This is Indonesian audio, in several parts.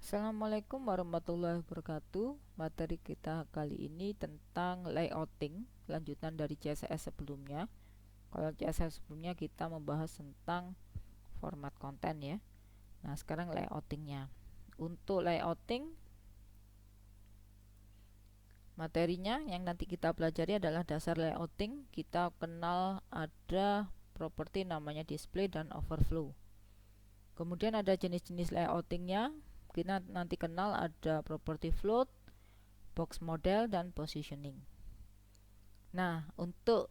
Assalamualaikum warahmatullahi wabarakatuh. Materi kita kali ini tentang layouting, lanjutan dari CSS sebelumnya. Kalau CSS sebelumnya kita membahas tentang format konten ya. Nah, sekarang layoutingnya. Untuk layouting, materinya yang nanti kita pelajari adalah dasar layouting. Kita kenal ada properti namanya display dan overflow. Kemudian ada jenis-jenis layoutingnya. Kita nanti kenal ada properti float, box model, dan positioning. Nah, untuk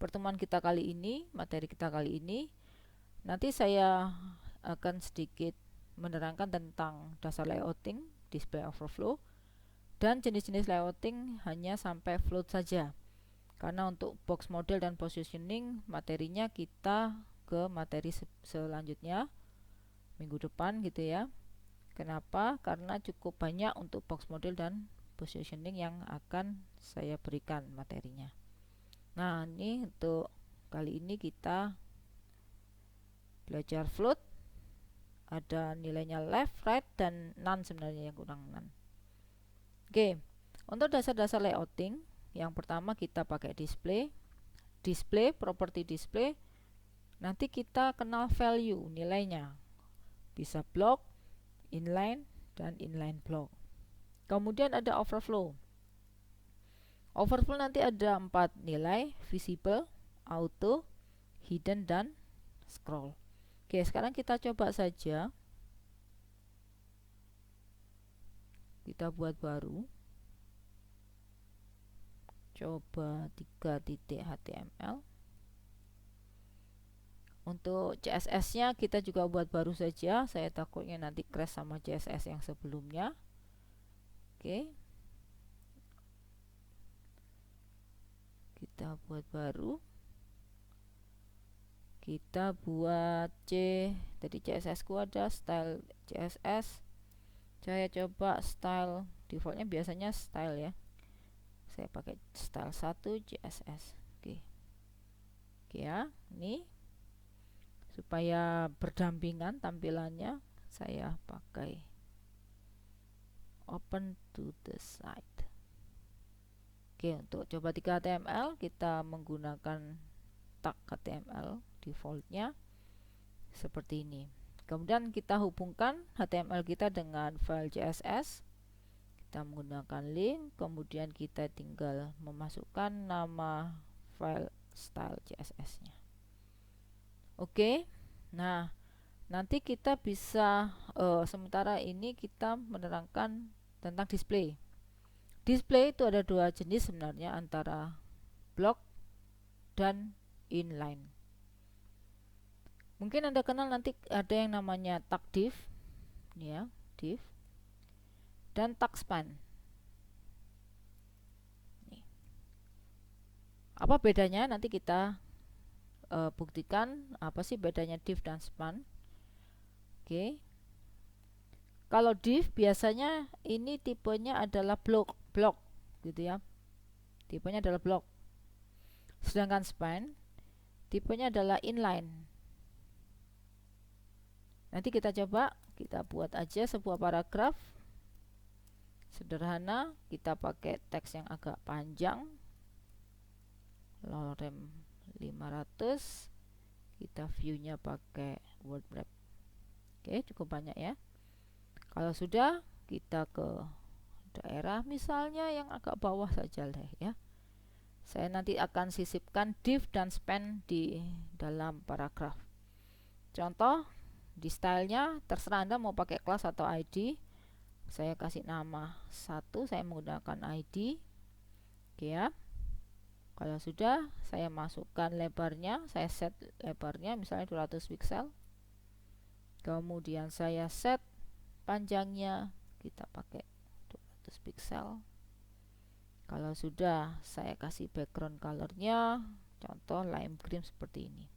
pertemuan kita kali ini, materi kita kali ini, nanti saya akan sedikit menerangkan tentang dasar layouting, display overflow, dan jenis-jenis layouting hanya sampai float saja. Karena untuk box model dan positioning materinya kita ke materi selanjutnya minggu depan gitu ya. Kenapa? Karena cukup banyak untuk box model dan positioning yang akan saya berikan materinya. Nah, ini untuk kali ini kita belajar float. Ada nilainya left, right, dan none sebenarnya, yang kurang none. Oke, untuk dasar-dasar layouting, yang pertama kita pakai display. Display, properti display. Nanti kita kenal value, nilainya. Bisa block, inline, dan inline block. Kemudian ada overflow. Overflow nanti ada 4 nilai: visible, auto, hidden, dan scroll. Oke, sekarang kita coba saja. Kita buat baru. Coba 3.html. Untuk CSS-nya kita juga buat baru saja. Saya takutnya nanti crash sama CSS yang sebelumnya. Oke. Kita buat baru. Kita buat tadi CSS ku ada style CSS. Saya coba style, defaultnya biasanya style ya. Saya pakai style 1 CSS. Oke. Oke ya, ini supaya berdampingan tampilannya saya pakai open to the side. Oke, untuk coba 3 HTML kita menggunakan tag HTML defaultnya seperti ini. Kemudian kita hubungkan HTML kita dengan file CSS. Kita menggunakan link, kemudian kita tinggal memasukkan nama file style CSS-nya. Oke. Nah, nanti kita bisa sementara ini kita menerangkan tentang display. Display itu ada dua jenis sebenarnya, antara block dan inline. Mungkin Anda kenal nanti ada yang namanya tag div, ya, div, dan tag span. Nih. Apa bedanya? Nanti kita buktikan apa sih bedanya div dan span. Oke. Kalau div biasanya ini tipenya adalah block gitu ya. Tipenya adalah block. Sedangkan span tipenya adalah inline. Nanti kita coba, kita buat aja sebuah paragraf sederhana. Kita pakai teks yang agak panjang, lorem 500. Kita viewnya pakai word wrap. Oke, cukup banyak ya. Kalau sudah, kita ke daerah misalnya yang agak bawah saja deh ya. Saya nanti akan sisipkan div dan span di dalam paragraf. Contoh, di stylenya terserah Anda mau pakai kelas atau ID. Saya kasih nama 1, saya menggunakan ID. Oke ya. Kalau sudah, saya masukkan lebarnya, saya set lebarnya misalnya 200 pixel. Kemudian saya set panjangnya, kita pakai 200 pixel. Kalau sudah, saya kasih background colornya, contoh lime green seperti ini.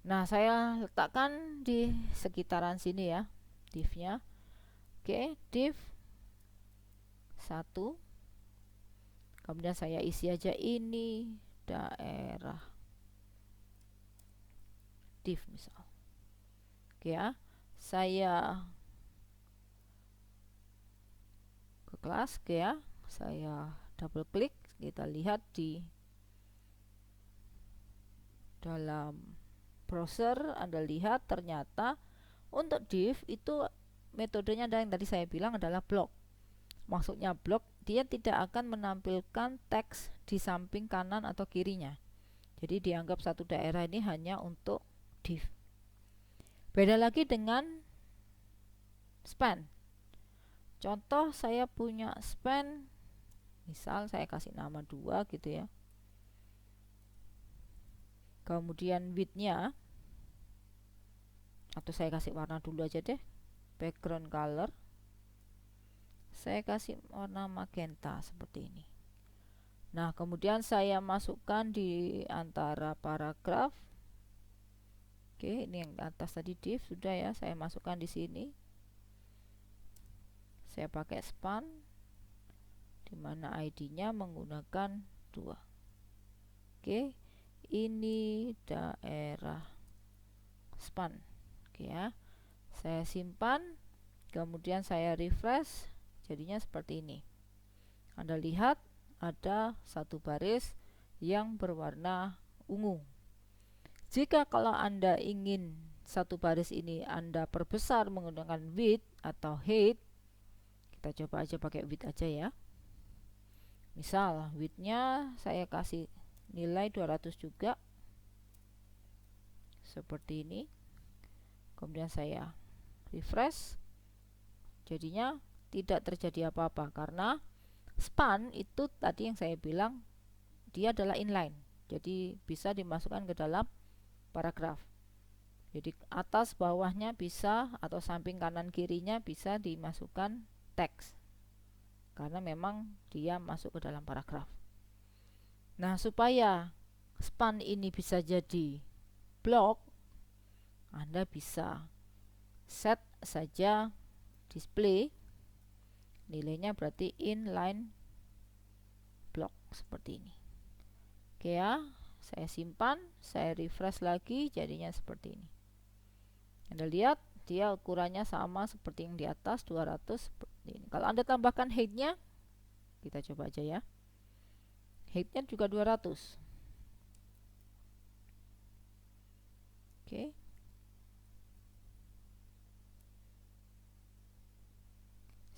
Nah, saya letakkan di sekitaran sini ya, divnya. Oke, div 1. Kemudian saya isi aja ini daerah div misal. Oke ya, saya kelas. Oke ya, saya double klik, kita lihat di dalam browser. Anda lihat ternyata untuk div itu metodenya ada yang tadi saya bilang adalah block. Maksudnya block, dia tidak akan menampilkan teks di samping kanan atau kirinya. Jadi dianggap satu daerah ini hanya untuk div. Beda lagi dengan span. Contoh, saya punya span, misal saya kasih nama 2 gitu ya. Kemudian widthnya, atau saya kasih warna dulu aja deh, background color, saya kasih warna magenta seperti ini. Nah, kemudian saya masukkan di antara paragraf. Oke, ini yang atas tadi div sudah ya, saya masukkan di sini. Saya pakai span, dimana ID-nya menggunakan 2. Oke, ini daerah span. Oke ya, saya simpan, kemudian saya refresh, jadinya seperti ini. Anda lihat ada satu baris yang berwarna ungu. Jika kalau Anda ingin satu baris ini Anda perbesar menggunakan width atau height, kita coba aja pakai width aja ya. Misal widthnya saya kasih nilai 200 juga, seperti ini. Kemudian saya refresh, jadinya tidak terjadi apa-apa karena span itu tadi yang saya bilang dia adalah inline, jadi bisa dimasukkan ke dalam paragraf. Jadi atas bawahnya bisa, atau samping kanan kirinya bisa dimasukkan teks karena memang dia masuk ke dalam paragraf. Nah, supaya span ini bisa jadi blok, Anda bisa set saja display, nilainya berarti inline block seperti ini. Oke ya, saya simpan, saya refresh lagi, jadinya seperti ini. Anda lihat dia ukurannya sama seperti yang di atas, 200 seperti ini. Kalau Anda tambahkan height-nya, kita coba aja ya. Height-nya juga 200. Oke.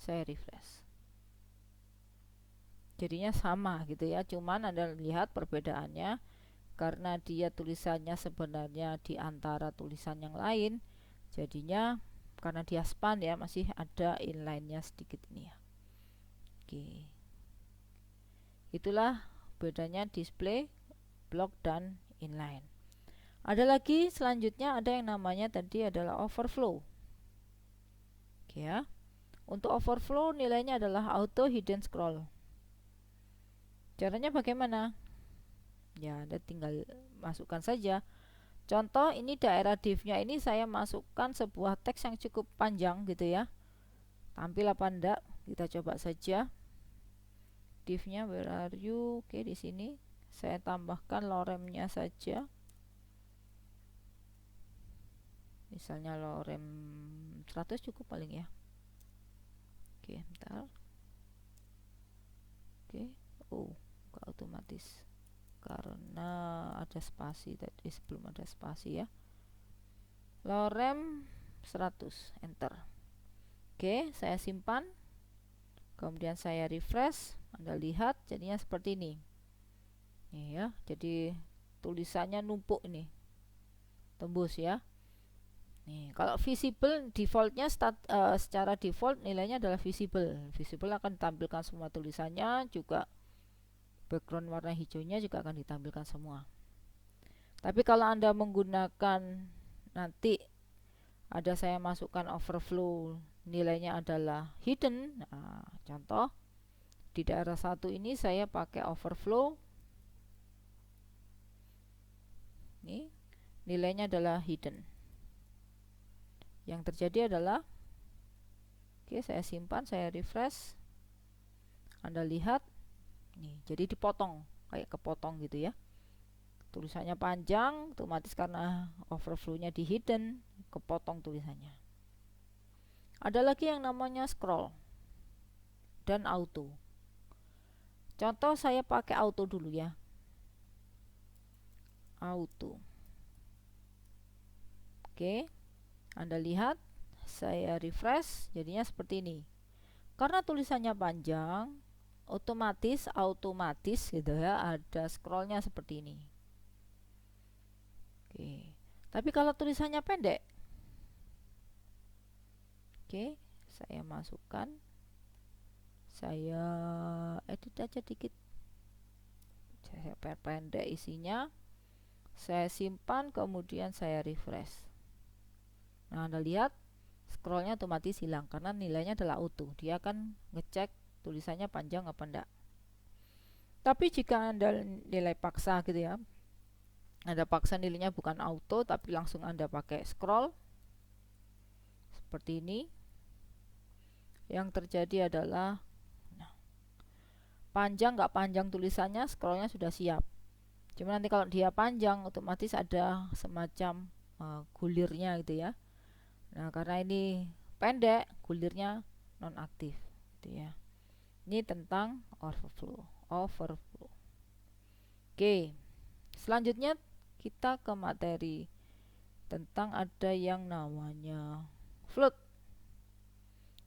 Saya refresh. Jadinya sama gitu ya, cuman Anda lihat perbedaannya karena dia tulisannya sebenarnya di antara tulisan yang lain, jadinya karena dia span ya, masih ada inline-nya sedikit ini ya. Oke. Itulah bedanya display, block, dan inline. Ada lagi selanjutnya, ada yang namanya tadi adalah overflow. Oke ya. Untuk overflow nilainya adalah auto hidden scroll. Caranya bagaimana? Ya, Anda tinggal masukkan saja. Contoh, ini daerah div-nya ini saya masukkan sebuah teks yang cukup panjang gitu ya. Tampil apa enggak? Kita coba saja. Div-nya where are you? Oke, di sini saya tambahkan loremnya saja. Misalnya lorem 100 cukup paling ya. Oke, bentar. Oke. Oh, enggak otomatis karena ada spasi tadi, sebelum ada spasi ya. Lorem 100, enter. Oke, saya simpan, kemudian saya refresh. Anda lihat jadinya seperti ini. Nih ya, jadi tulisannya numpuk ini, tembus ya. Nih, kalau visible defaultnya secara default nilainya adalah visible. Visible akan tampilkan semua tulisannya, juga background warna hijaunya juga akan ditampilkan semua. Tapi kalau Anda menggunakan, nanti ada saya masukkan overflow, nilainya adalah hidden. Nah, contoh di daerah 1 ini saya pakai overflow. Ini nilainya adalah hidden. Yang terjadi adalah, oke, saya simpan, saya refresh. Anda lihat nih, jadi dipotong, kayak kepotong gitu ya. Tulisannya panjang, otomatis karena overflow-nya di hidden, kepotong tulisannya. Ada lagi yang namanya scroll. dan auto. Contoh saya pakai auto dulu ya. Auto. Oke, Anda lihat, saya refresh, jadinya seperti ini. Karena tulisannya panjang, otomatis gitu ya, ada scrollnya seperti ini. Oke, tapi kalau tulisannya pendek, oke, saya masukkan, saya edit aja dikit, saya perpendek isinya, saya simpan, kemudian saya refresh. Nah, Anda lihat scrollnya otomatis hilang karena nilainya adalah auto. Dia akan ngecek tulisannya panjang apa enggak. Tapi jika Anda nilai paksa gitu ya, Anda paksa nilainya bukan auto tapi langsung Anda pakai scroll seperti ini, yang terjadi adalah panjang nggak panjang tulisannya, scrollnya sudah siap. Cuma nanti kalau dia panjang otomatis ada semacam gulirnya gitu ya. Nah, karena ini pendek, gulirnya nonaktif gitu ya. Ini tentang overflow. Oke, selanjutnya kita ke materi tentang ada yang namanya float.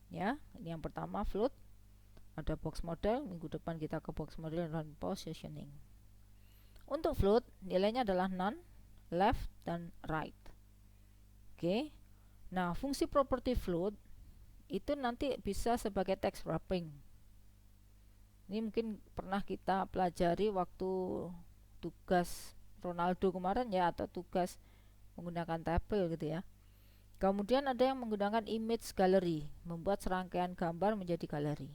Ya, ini yang pertama float. Ada box model, minggu depan kita ke box model dan positioning. Untuk float, nilainya adalah none, left, dan right. Oke. Nah, fungsi property float itu nanti bisa sebagai text wrapping. Ini mungkin pernah kita pelajari waktu tugas Ronaldo kemarin ya, atau tugas menggunakan tabel gitu ya. Kemudian ada yang menggunakan image gallery, membuat serangkaian gambar menjadi galeri.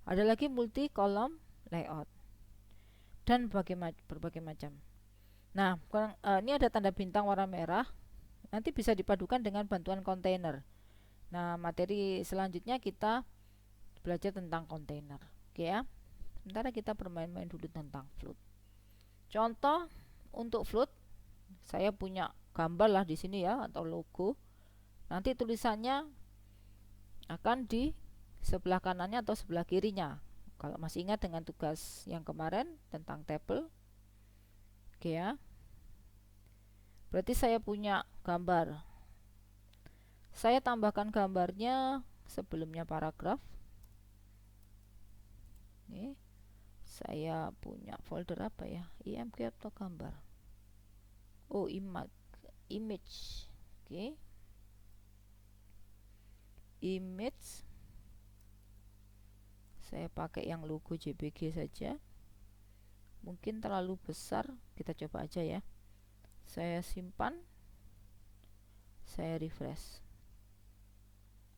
Ada lagi multi column layout dan berbagai macam. Nah, ini ada tanda bintang warna merah. Nanti bisa dipadukan dengan bantuan kontainer. Nah, materi selanjutnya kita belajar tentang kontainer. Oke ya. Sementara kita bermain-main dulu tentang float. Contoh untuk float, saya punya gambar lah di sini ya, atau logo. Nanti tulisannya akan di sebelah kanannya atau sebelah kirinya. Kalau masih ingat dengan tugas yang kemarin tentang tabel. Oke ya. Berarti saya punya gambar. Saya tambahkan gambarnya sebelumnya paragraf. Nih, saya punya folder apa ya? IMG atau gambar? Oh, image. Oke. Image. Saya pakai yang logo JPG saja. Mungkin terlalu besar, kita coba aja ya. Saya simpan. Saya refresh.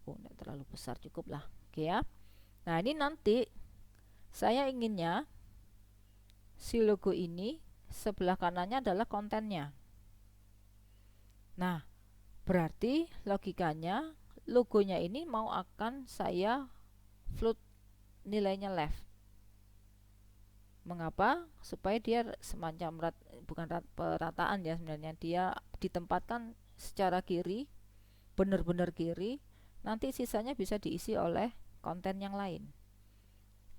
Oh, tidak terlalu besar, cukup lah. Oke ya. Nah, ini nanti saya inginnya si logo ini sebelah kanannya adalah kontennya. Nah, berarti logikanya logonya ini mau akan saya float nilainya left. Mengapa? Supaya dia semacam perataan ya sebenarnya. Dia ditempatkan secara kiri, benar-benar kiri. Nanti sisanya bisa diisi oleh konten yang lain.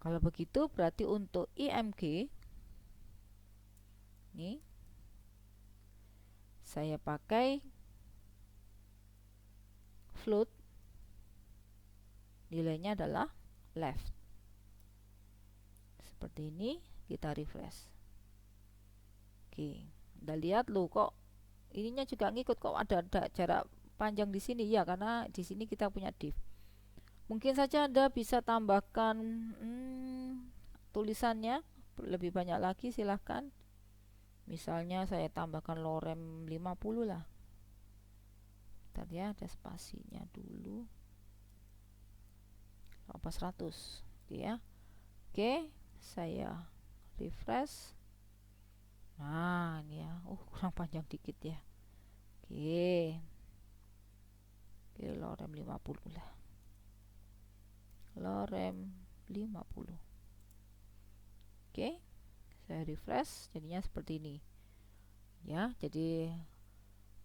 Kalau begitu berarti untuk IMG ini saya pakai float, nilainya adalah left. Seperti ini, kita refresh. Oke, Anda lihat loh, kok ininya juga ngikut, kok ada jarak panjang di sini ya, karena di sini kita punya div. Mungkin saja Anda bisa tambahkan tulisannya lebih banyak lagi, silahkan. Misalnya saya tambahkan lorem 50 lah. Bentar ya, ada spasinya dulu. Apa 100 ya. Oke, saya refresh. Nah, ini ya. Kurang panjang dikit ya. Oke. Oke, lorem 50 lah. Lorem 50. Oke. Saya refresh, jadinya seperti ini. Ya, jadi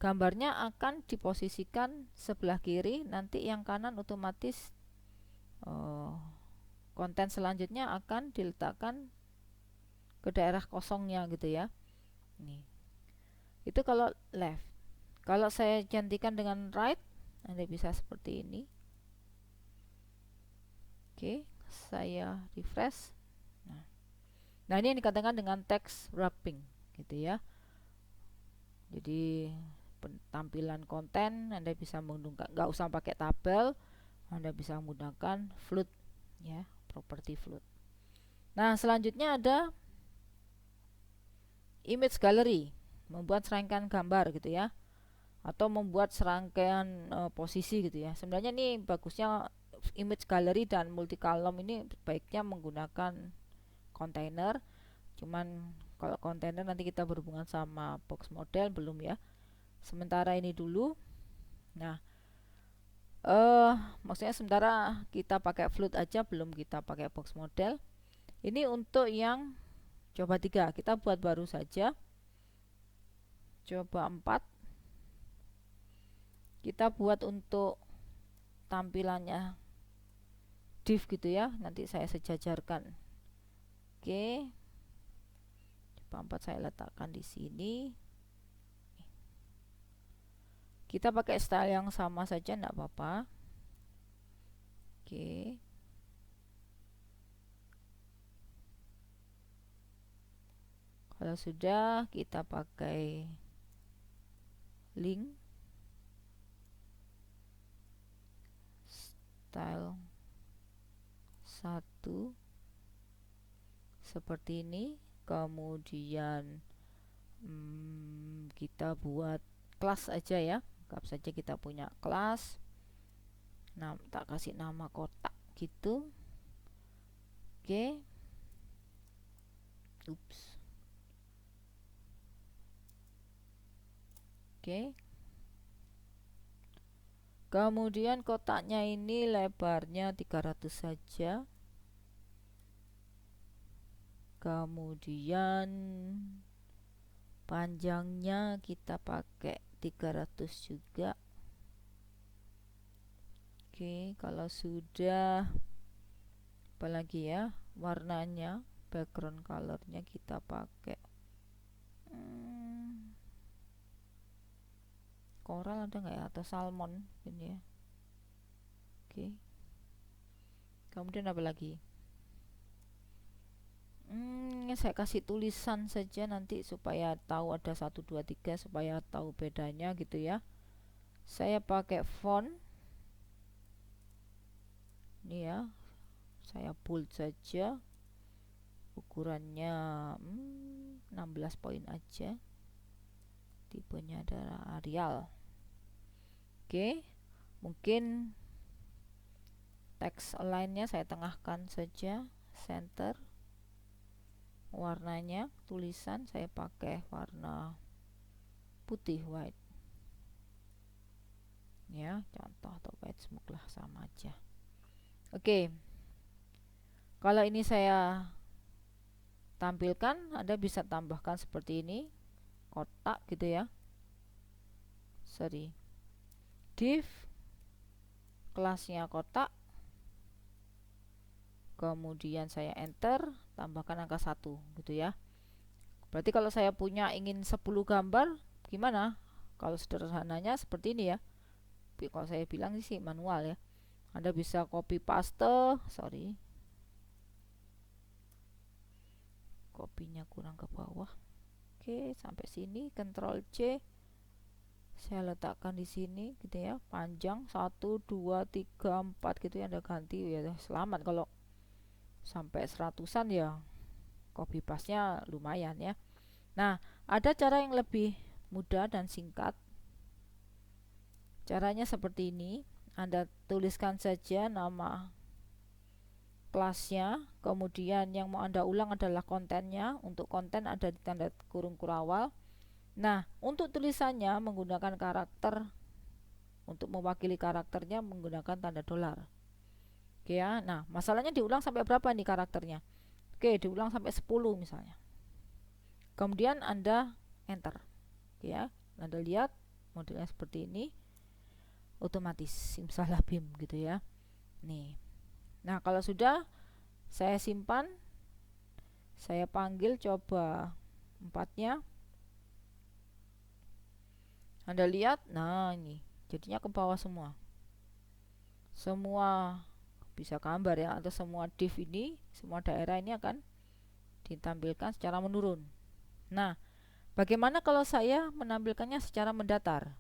gambarnya akan diposisikan sebelah kiri, nanti yang kanan otomatis konten selanjutnya akan diletakkan ke daerah kosongnya gitu ya. Nih, itu kalau left. Kalau saya gantikan dengan right, Anda bisa seperti ini. Oke, saya refresh. Nah, ini yang dikatakan dengan text wrapping gitu ya. Jadi tampilan konten Anda bisa menggunakan, nggak usah pakai tabel, Anda bisa menggunakan float ya, properti float. Nah, selanjutnya ada image gallery, membuat serangkaian gambar gitu ya, atau membuat serangkaian posisi gitu ya. Sebenarnya ini bagusnya image gallery dan multi column ini baiknya menggunakan kontainer. Cuman kalau kontainer nanti kita berhubungan sama box model belum ya. Sementara ini dulu. Nah, maksudnya sementara kita pakai float aja, belum kita pakai box model. Ini untuk yang coba 3, kita buat baru saja. Coba 4. Kita buat untuk tampilannya div gitu ya. Nanti saya sejajarkan. Oke. Coba 4 saya letakkan di sini. Kita pakai style yang sama saja, enggak apa-apa. Oke. Kalau sudah, kita pakai link style 1 seperti ini. Kemudian kita buat kelas aja ya. Anggap saja kita punya kelas. Nah, tak kasih nama kotak gitu. Oke. Ups. Oke. Kemudian kotaknya ini lebarnya 300 saja. Kemudian panjangnya kita pakai 300 juga. Oke, kalau sudah, apalagi ya, warnanya, background colornya kita pakai coral ada nggak ya, atau salmon ini ya. Oke, kemudian apa lagi? Saya kasih tulisan saja nanti supaya tahu ada 1, 2, 3, supaya tahu bedanya gitu ya. Saya pakai font ini ya, saya bold saja, ukurannya 16 poin aja, tipenya adalah Arial. Oke, mungkin teks align-nya saya tengahkan saja, center. Warnanya tulisan saya pakai warna putih, white ya, contoh, atau white smoke lah, sama aja. Oke, kalau ini saya tampilkan, Anda bisa tambahkan seperti ini, kotak gitu ya. Sorry, div, kelasnya kotak, kemudian saya enter, tambahkan angka 1 gitu ya. Berarti kalau saya punya ingin 10 gambar, gimana? Kalau sederhananya seperti ini ya. Kalau saya bilang sih manual ya. Anda bisa copy paste, sorry, kopinya kurang ke bawah. Oke, sampai sini, Ctrl C, saya letakkan di sini gitu ya, panjang 1, 2, 3, 4 gitu ya. Anda ganti ya, selamat. Kalau sampai 100-an ya copy paste nya lumayan ya. Nah, ada cara yang lebih mudah dan singkat. Caranya seperti ini. Anda tuliskan saja nama kelasnya, kemudian yang mau Anda ulang adalah kontennya. Untuk konten ada di tanda kurung kurawal. Nah, untuk tulisannya menggunakan karakter, untuk mewakili karakternya menggunakan tanda $. Oke ya. Nah, masalahnya diulang sampai berapa nih karakternya? Oke, diulang sampai 10 misalnya. Kemudian Anda enter. Oke ya. Anda lihat modelnya seperti ini. Otomatis simsalabim gitu ya. Nih. Nah, kalau sudah, Saya simpan, saya panggil coba 4-nya. Anda lihat, nah ini jadinya ke bawah semua. Semua bisa gambar ya, atau semua div ini, semua daerah ini akan ditampilkan secara menurun. Nah, bagaimana kalau saya menampilkannya secara mendatar?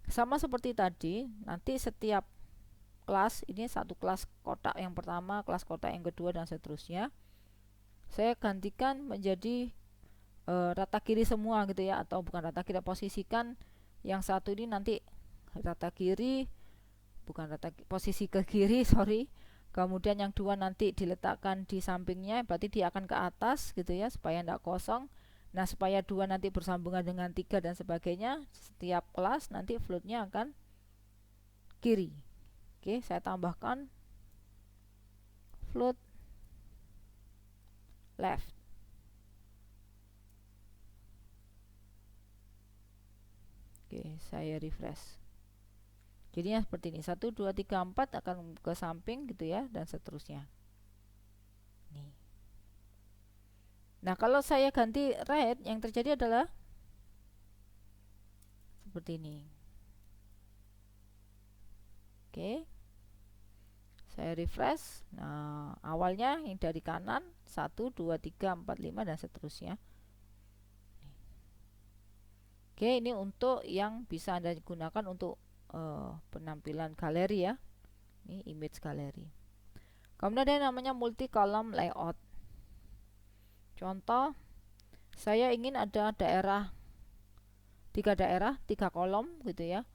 Sama seperti tadi, nanti setiap kelas, ini satu kelas kotak yang pertama, kelas kotak yang kedua, dan seterusnya, saya gantikan menjadi rata kiri semua gitu ya, atau bukan rata kiri, posisikan yang satu ini nanti rata kiri, bukan rata posisi ke kiri sorry, kemudian yang dua nanti diletakkan di sampingnya, berarti dia akan ke atas gitu ya, supaya tidak kosong. Nah, supaya dua nanti bersambungan dengan tiga dan sebagainya, setiap kelas nanti floatnya akan kiri. Oke, saya tambahkan float left. Oke, saya refresh. Jadinya seperti ini, 1, 2, 3, 4 akan ke samping gitu ya, dan seterusnya. Nih. Nah, kalau saya ganti red, yang terjadi adalah seperti ini. Oke, saya refresh. Nah, awalnya yang dari kanan 1, 2, 3, 4, 5 dan seterusnya. Oke, ini untuk yang bisa Anda gunakan untuk penampilan galeri ya. Ini image galeri. Kemudian ada yang namanya multi column layout. Contoh, saya ingin ada tiga daerah, 3 kolom gitu ya.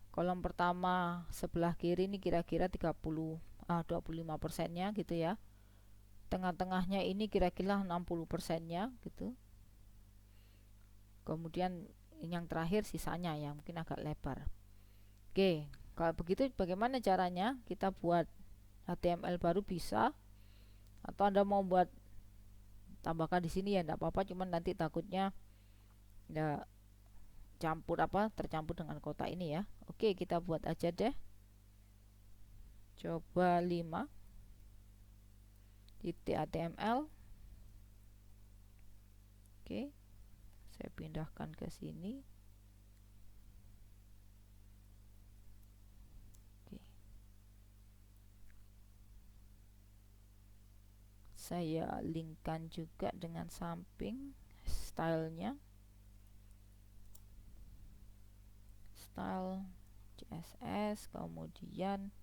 Kolom pertama sebelah kiri ini kira-kira 25%-nya gitu ya. Tengah-tengahnya ini kira-kira 60%-nya gitu. Kemudian yang terakhir sisanya yang mungkin agak lebar. Oke, kalau begitu bagaimana caranya? Kita buat HTML baru bisa, atau Anda mau buat tambahkan di sini ya enggak apa-apa, cuman nanti takutnya enggak tercampur dengan kotak ini ya. Oke, kita buat aja deh. Coba 5 titik HTML. Oke, saya pindahkan ke sini. Oke, saya linkkan juga dengan samping stylenya, style CSS. Kemudian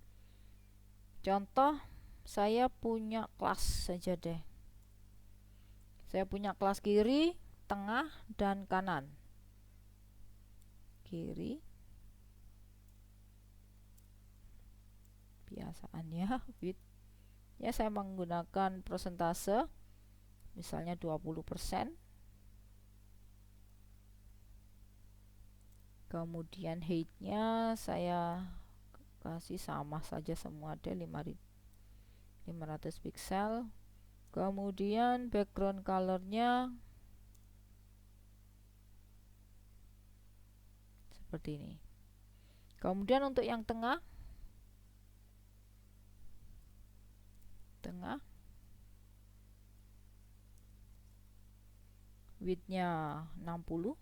contoh, saya punya kelas saja deh. Saya punya kelas kiri, tengah, dan kanan. Kiri, biasaannya width ya, saya menggunakan persentase, misalnya 20%. Kemudian height-nya saya kasih sama saja semua deh, 500 pixel. Kemudian background color-nya seperti ini. Kemudian untuk yang tengah width-nya 60%.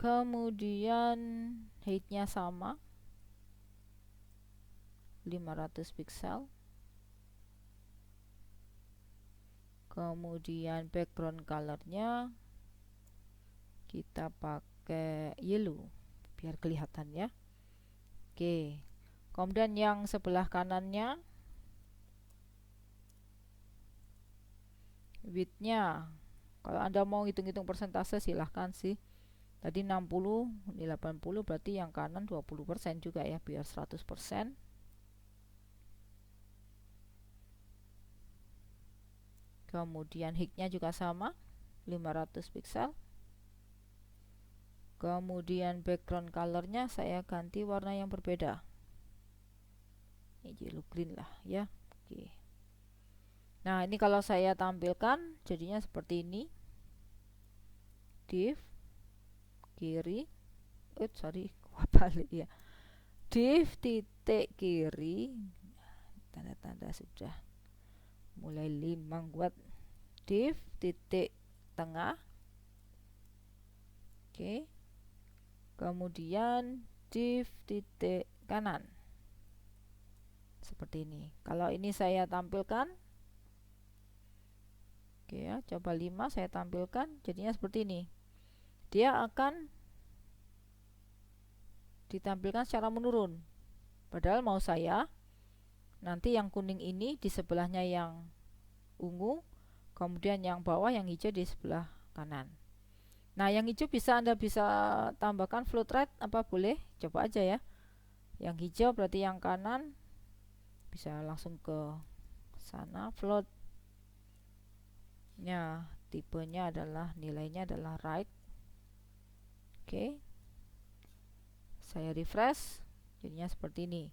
Kemudian height-nya sama, 500 pixel. Kemudian background color-nya kita pakai yellow biar kelihatan ya. Oke, kemudian yang sebelah kanannya width-nya, kalau Anda mau hitung-hitung persentase silahkan sih. Tadi 60, ini 80, berarti yang kanan 20% juga ya, biar 100%. Kemudian height-nya juga sama, 500 pixel. Kemudian background color-nya saya ganti warna yang berbeda. Ini yellow green lah ya. Oke. Nah, ini kalau saya tampilkan jadinya seperti ini. Div kiri, balik ya, div titik kiri, tanda-tanda sudah mulai limbang buat div titik tengah. Oke, kemudian div titik kanan seperti ini. Kalau ini saya tampilkan, oke ya, coba 5 saya tampilkan, jadinya seperti ini. Dia akan ditampilkan secara menurun, padahal mau saya nanti yang kuning ini di sebelahnya yang ungu, kemudian yang bawah yang hijau di sebelah kanan. Nah, yang hijau Anda bisa tambahkan float rate apa boleh? Coba aja ya. Yang hijau berarti yang kanan, bisa langsung ke sana. Floatnya tipenya adalah, nilainya adalah right. Oke, saya refresh, jadinya seperti ini.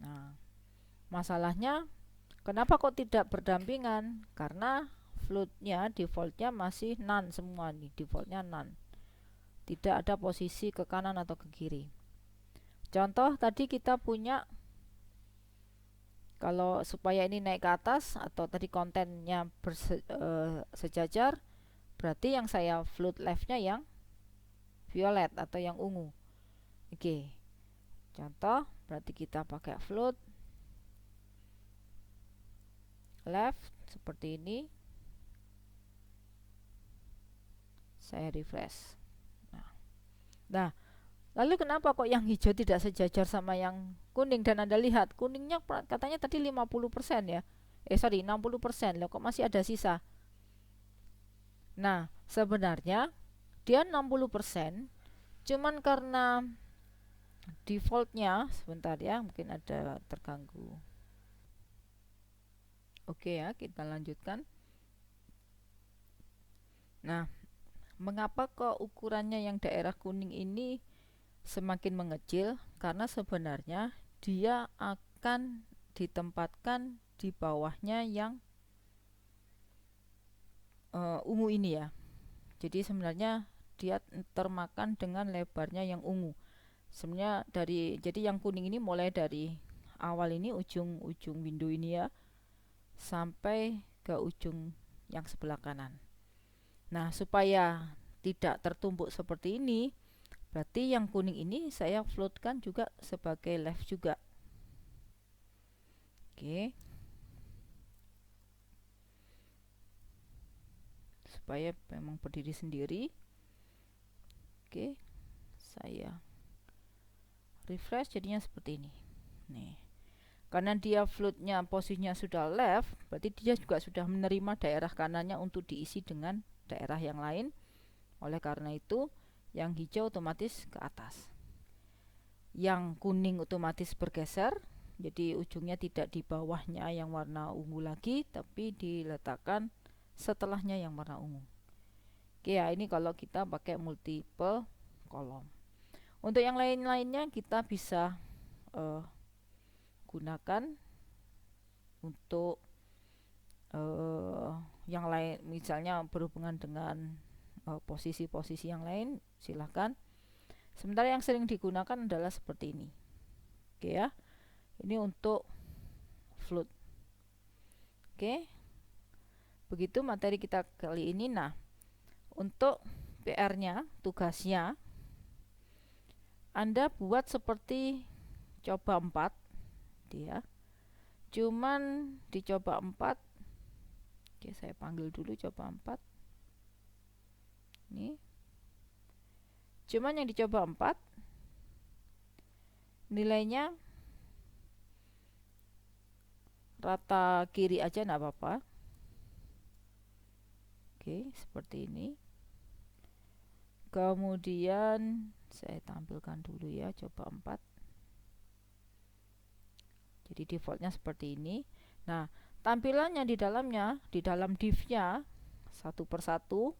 Nah, masalahnya kenapa kok tidak berdampingan? Karena floatnya defaultnya masih none semua nih, defaultnya none, tidak ada posisi ke kanan atau ke kiri. Contoh tadi kita punya, kalau supaya ini naik ke atas atau tadi kontennya sejajar, berarti yang saya float leftnya yang violet atau yang ungu. Oke, contoh berarti kita pakai float left seperti ini. Saya refresh. Nah, lalu kenapa kok yang hijau tidak sejajar sama yang kuning? Dan Anda lihat kuningnya katanya tadi 50% ya. Sorry, 60%. Loh, kok masih ada sisa? Nah, sebenarnya dia 60%, cuman karena defaultnya, sebentar ya, mungkin ada terganggu. Oke ya, kita lanjutkan. Nah, mengapa kok ukurannya yang daerah kuning ini semakin mengecil? Karena sebenarnya dia akan ditempatkan di bawahnya yang ungu ini ya. Jadi sebenarnya dia termakan dengan lebarnya yang ungu. Sebenarnya jadi yang kuning ini mulai dari awal ini, ujung window ini ya, sampai ke ujung yang sebelah kanan. Nah, supaya tidak tertumpuk seperti ini, berarti yang kuning ini saya floatkan juga sebagai left juga. Oke, supaya memang berdiri sendiri. Oke, saya refresh, jadinya seperti ini. Nih, karena dia floatnya posisinya sudah left, berarti dia juga sudah menerima daerah kanannya untuk diisi dengan daerah yang lain. Oleh karena itu yang hijau otomatis ke atas, yang kuning otomatis bergeser, jadi ujungnya tidak di bawahnya yang warna ungu lagi, tapi diletakkan setelahnya yang warna ungu. Oke ya, ini kalau kita pakai multiple kolom. Untuk yang lain-lainnya kita bisa gunakan untuk yang lain, misalnya berhubungan dengan posisi-posisi yang lain, silahkan. Sementara yang sering digunakan adalah seperti ini. Oke ya, ini untuk float. Oke, begitu materi kita kali ini. Nah, untuk PR-nya, tugasnya, Anda buat seperti coba 4 ya. Cuman dicoba 4. Oke, saya panggil dulu coba 4. Ini. Cuman yang dicoba 4 nilainya rata kiri aja enggak apa-apa. Oke, seperti ini. Kemudian saya tampilkan dulu ya coba 4. Jadi defaultnya seperti ini. Nah, tampilannya di dalamnya, di dalam div-nya satu persatu,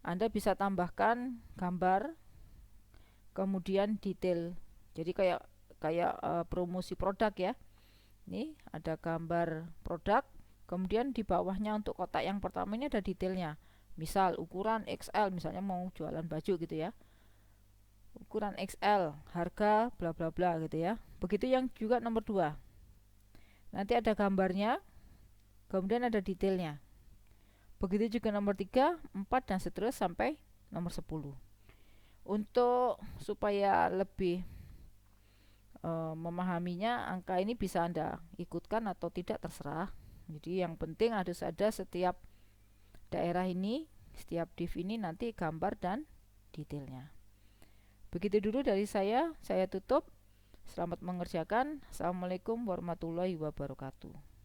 Anda bisa tambahkan gambar, kemudian detail. Jadi kayak promosi produk ya. Ini ada gambar produk, kemudian di bawahnya untuk kotak yang pertama ini ada detailnya. Misal ukuran XL, misalnya mau jualan baju gitu ya. ukuran XL, harga bla bla bla gitu ya. Begitu yang juga nomor 2. Nanti ada gambarnya, kemudian ada detailnya. Begitu juga nomor 3, 4 dan seterusnya sampai nomor 10. Untuk supaya lebih memahaminya, angka ini bisa Anda ikutkan atau tidak terserah. Jadi yang penting harus ada setiap daerah ini, setiap div ini nanti gambar dan detailnya. Begitu dulu dari saya tutup. Selamat mengerjakan. Assalamualaikum warahmatullahi wabarakatuh.